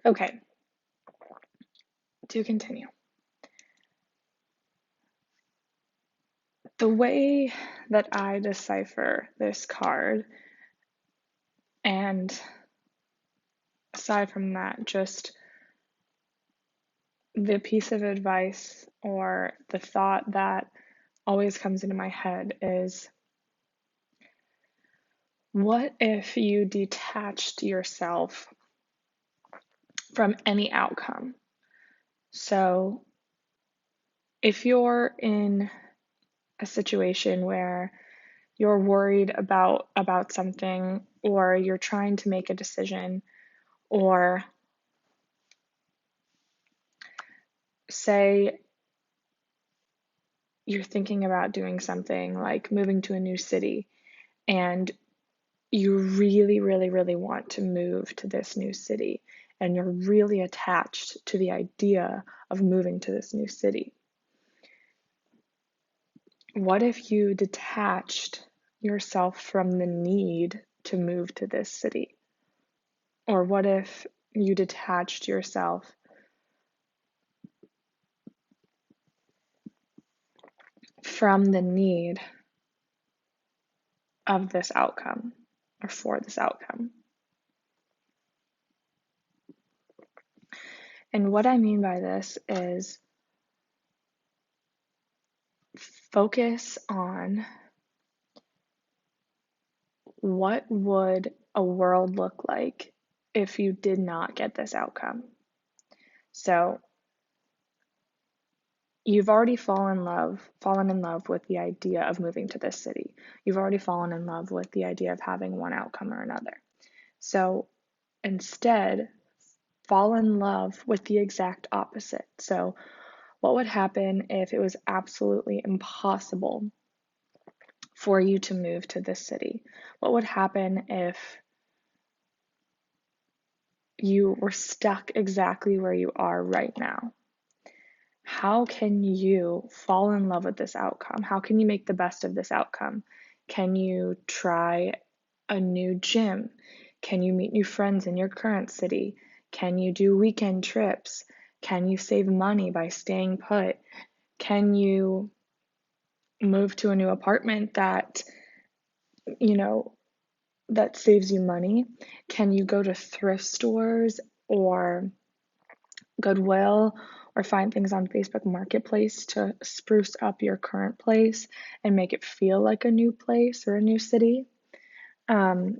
Okay, to continue. The way that I decipher this card, and aside from that, just the piece of advice or the thought that always comes into my head is, what if you detached yourself from any outcome? So if you're in a situation where you're worried about something, or you're trying to make a decision, or say you're thinking about doing something like moving to a new city, and you really, really, really want to move to this new city, and you're really attached to the idea of moving to this new city. What if you detached yourself from the need to move to this city? Or what if you detached yourself from the need of this outcome, or for this outcome? And what I mean by this is, focus on what would a world look like if you did not get this outcome. So you've already fallen in love with the idea of moving to this city. You've already fallen in love with the idea of having one outcome or another. So instead, fall in love with the exact opposite. So what would happen if it was absolutely impossible for you to move to this city? What would happen if you were stuck exactly where you are right now? How can you fall in love with this outcome? How can you make the best of this outcome? Can you try a new gym? Can you meet new friends in your current city? Can you do weekend trips? Can you save money by staying put? Can you move to a new apartment that, you know, that saves you money? Can you go to thrift stores or Goodwill, or find things on Facebook Marketplace to spruce up your current place and make it feel like a new place or a new city? Um,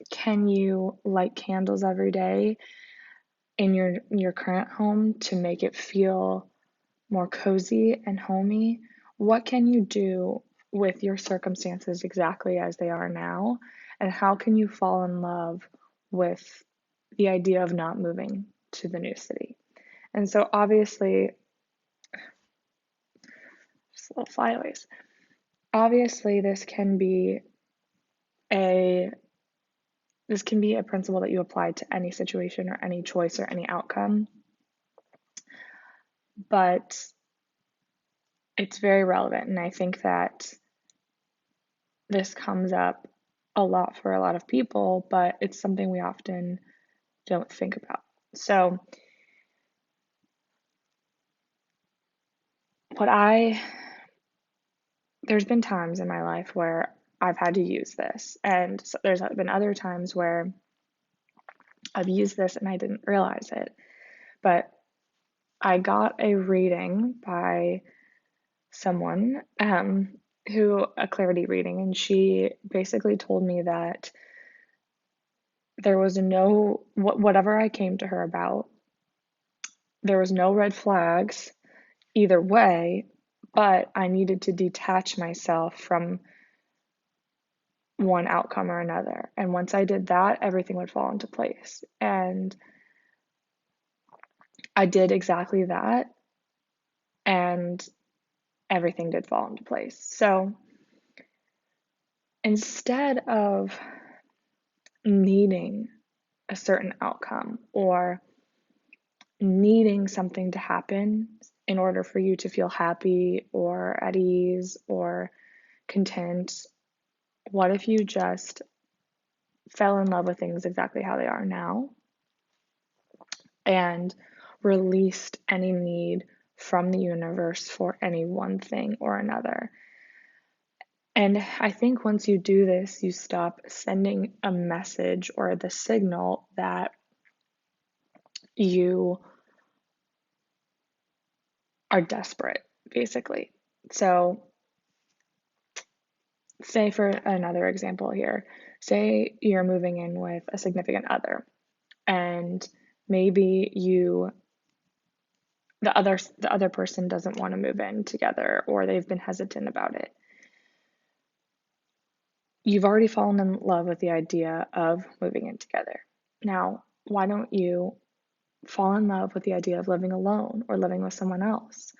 can you light candles every day in your current home to make it feel more cozy and homey? What can you do with your circumstances exactly as they are now? And how can you fall in love with the idea of not moving to the new city? And so obviously, just little flyaways. Obviously, a this can be a principle that you apply to any situation or any choice or any outcome, but it's very relevant, and I think that this comes up a lot for a lot of people, but it's something we often don't think about. So, what I there's been times in my life where I've had to use this, and so there's been other times where I've used this and I didn't realize it. But I got a reading by someone, a clarity reading, and she basically told me that there was whatever I came to her about, there was no red flags either way, but I needed to detach myself from one outcome or another. And once I did that, everything would fall into place. And I did exactly that, and everything did fall into place. So instead of needing a certain outcome or needing something to happen in order for you to feel happy or at ease or content, what if you just fell in love with things exactly how they are now and released any need from the universe for any one thing or another. And I think once you do this, you stop sending a message or the signal that you are desperate, basically. So, say for another example here, say you're moving in with a significant other, and maybe the other person doesn't want to move in together, or they've been hesitant about it. You've already fallen in love with the idea of moving in together. Now, why don't you fall in love with the idea of living alone or living with someone else?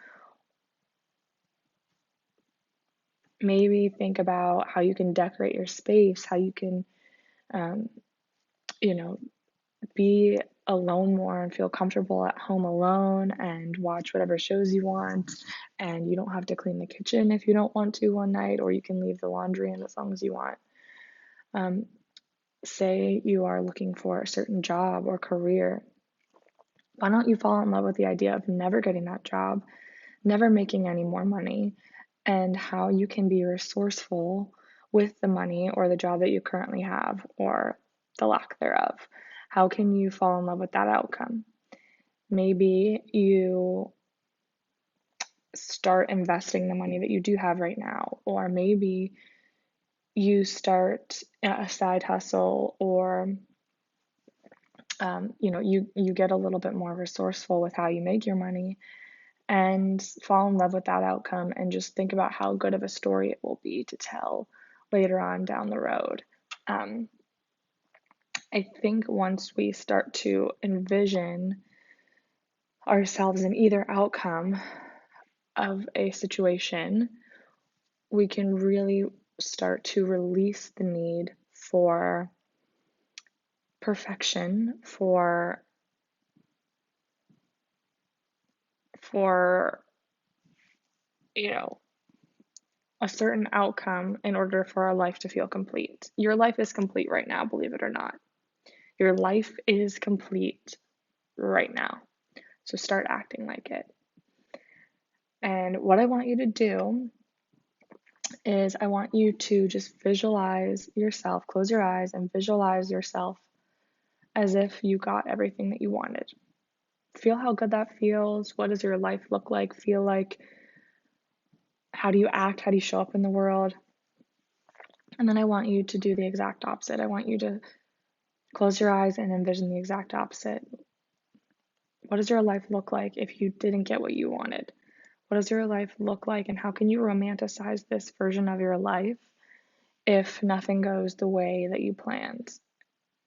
Maybe think about how you can decorate your space, how you can, um, you know, be alone more and feel comfortable at home alone and watch whatever shows you want. And you don't have to clean the kitchen if you don't want to one night, or you can leave the laundry in as long as you want. Um, Say you are looking for a certain job or career. Why don't you fall in love with the idea of never getting that job, never making any more money, and how you can be resourceful with the money or the job that you currently have or the lack thereof? How can you fall in love with that outcome? Maybe you start investing the money that you do have right now, or maybe you start a side hustle, or you get a little bit more resourceful with how you make your money and fall in love with that outcome, and just think about how good of a story it will be to tell later on down the road. Um, I think once we start to envision ourselves in either outcome of a situation, we can really start to release the need for perfection, for you know a certain outcome in order for our life to feel complete. Your life is complete right now, believe it or not. Your life is complete right now. So start acting like it. And what I want you to do is I want you to just visualize yourself, close your eyes and visualize yourself as if you got everything that you wanted. Feel how good that feels. What does your life look like, feel like? How do you act? How do you show up in the world? And then I want you to do the exact opposite. I want you to close your eyes and envision the exact opposite. What does your life look like if you didn't get what you wanted? What does your life look like, and how can you romanticize this version of your life if nothing goes the way that you planned?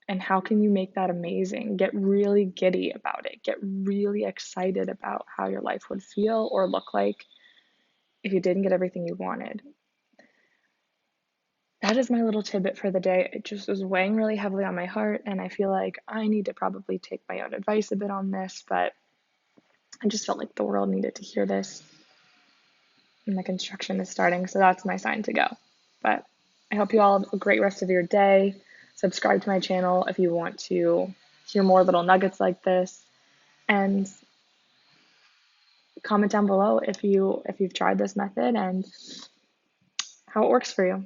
And how can you make that amazing? Get really giddy about it. Get really excited about how your life would feel or look like if you didn't get everything you wanted. That is my little tidbit for the day. It just was weighing really heavily on my heart, and I feel like I need to probably take my own advice a bit on this, but I just felt like the world needed to hear this. And the construction is starting, so that's my sign to go. But I hope you all have a great rest of your day. Subscribe to my channel if you want to hear more little nuggets like this, and comment down below if you've tried this method and how it works for you.